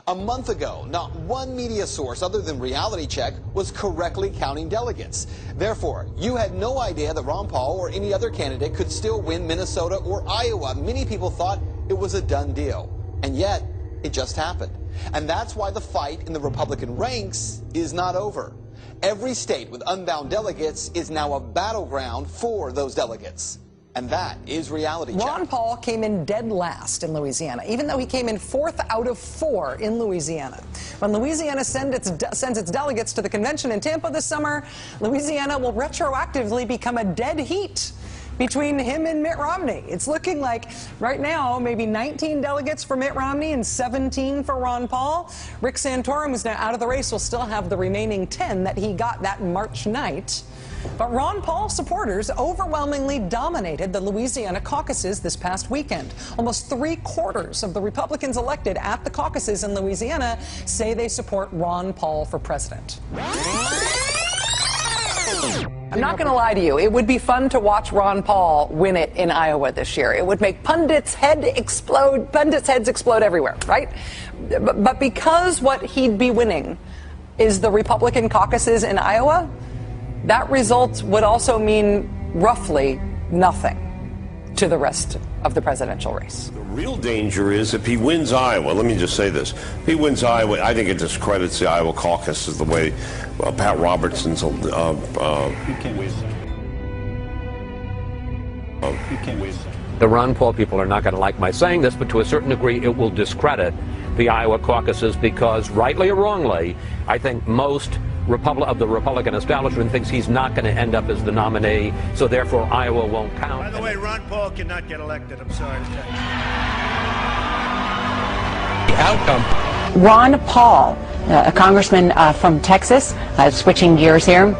A month ago, not one media source other than Reality Check was correctly counting delegates. Therefore, you had no idea that Ron Paul or any other candidate could still win Minnesota or Iowa. Many people thought it was a done deal. And yet, it just happened. And that's why the fight in the Republican ranks is not over. Every state with unbound delegates is now a battleground for those delegates. And that is Reality Check. Ron Paul came in dead last in Louisiana, even though he came in 4th out of 4 in Louisiana. When Louisiana sends its delegates to the convention in Tampa this summer, Louisiana will retroactively become a dead heat between him and Mitt Romney. It's looking like right now maybe 19 delegates for Mitt Romney and 17 for Ron Paul. Rick Santorum, who's now out of the race, will still have the remaining 10 that he got that March night. But Ron Paul supporters overwhelmingly dominated the Louisiana caucuses this past weekend. Almost 3/4 of the Republicans elected at the caucuses in Louisiana say they support Ron Paul for president. I'm not going to lie to you. It would be fun to watch Ron Paul win it in Iowa this year. It would make pundits' heads explode everywhere, right? But because what he'd be winning is the Republican caucuses in Iowa, that result would also mean roughly nothing to the rest of the presidential race. The real danger is if he wins Iowa, let me just say this, if he wins Iowa, I think it discredits the Iowa caucus as the way Pat Robertson's You can't win. You can't win. The Ron Paul people are not going to like my saying this, but to a certain degree it will discredit the Iowa caucuses because, rightly or wrongly, I think most of the Republican establishment thinks he's not going to end up as the nominee, so therefore Iowa won't count. By the way, Ron Paul cannot get elected. I'm sorry to tell you. The outcome. Ron Paul, a congressman from Texas, switching gears here,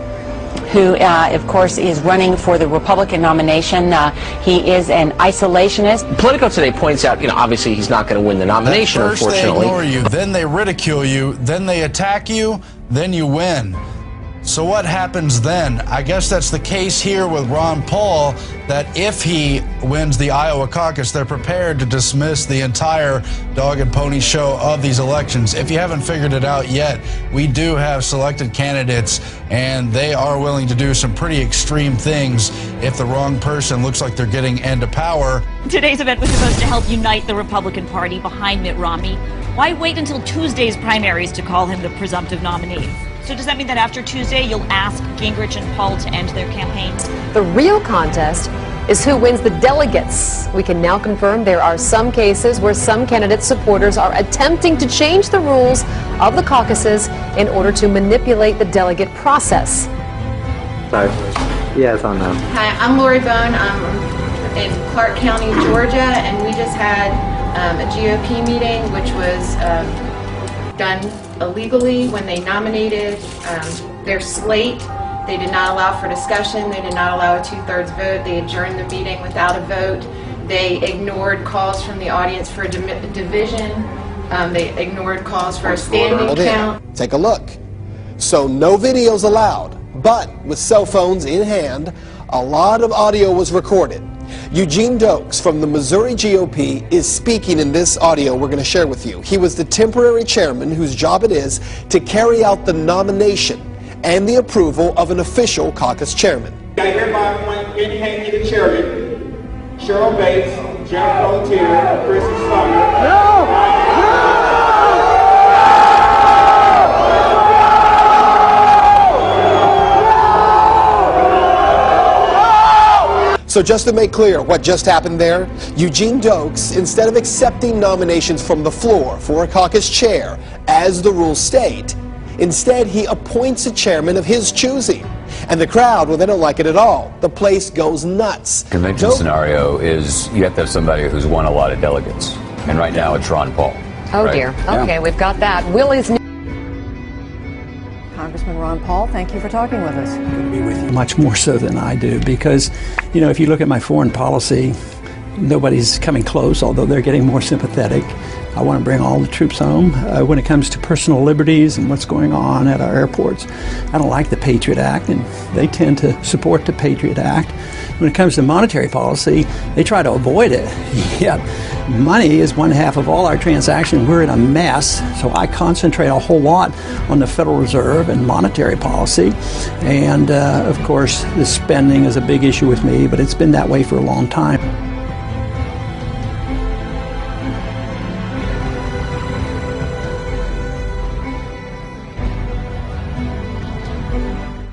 who, of course, is running for the Republican nomination. He is an isolationist. Politico today points out, obviously he's not going to win the nomination, unfortunately. First they ignore you, then they ridicule you, then they attack you, then you win. So what happens then? I guess that's the case here with Ron Paul, that if he wins the Iowa caucus, they're prepared to dismiss the entire dog and pony show of these elections. If you haven't figured it out yet, we do have selected candidates, and they are willing to do some pretty extreme things if the wrong person looks like they're getting into power. Today's event was supposed to help unite the Republican Party behind Mitt Romney. Why wait until Tuesday's primaries to call him the presumptive nominee? So does that mean that after Tuesday you'll ask Gingrich and Paul to end their campaigns? The real contest is who wins the delegates. We can now confirm there are some cases where some candidate supporters are attempting to change the rules of the caucuses in order to manipulate the delegate process. Sorry. Yes, on them. Hi, I'm Lori Bone. I'm in Clark County, Georgia, and we just had a GOP meeting which was done illegally when they nominated their slate. They did not allow for discussion. They did not allow a 2/3 vote. They adjourned the meeting without a vote. They ignored calls from the audience for a division. They ignored calls for a standing count. Take a look. So no videos allowed, but with cell phones in hand, a lot of audio was recorded. Eugene Dokes from the Missouri GOP is speaking in this audio we're going to share with you. He was the temporary chairman whose job it is to carry out the nomination and the approval of an official caucus chairman. I hereby appoint Benny Haney the chairman, Cheryl Bates, Jeff Frontier, Chris Sumner. So just to make clear what just happened there, Eugene Dokes, instead of accepting nominations from the floor for a caucus chair, as the rules state, instead he appoints a chairman of his choosing. And the crowd, well, they don't like it at all. The place goes nuts. Convention scenario is you have to have somebody who's won a lot of delegates. And right now it's Ron Paul. Oh, right? dear. Okay, we've got that. Willie's Congressman Ron Paul, thank you for talking with us. Be with you much more so than I do because, if you look at my foreign policy, nobody's coming close, although they're getting more sympathetic. I want to bring all the troops home. When it comes to personal liberties and what's going on at our airports, I don't like the Patriot Act, and they tend to support the Patriot Act. When it comes to monetary policy, they try to avoid it. Yet money is one half of all our transactions. We're in a mess, so I concentrate a whole lot on the Federal Reserve and monetary policy. And of course, the spending is a big issue with me, but it's been that way for a long time.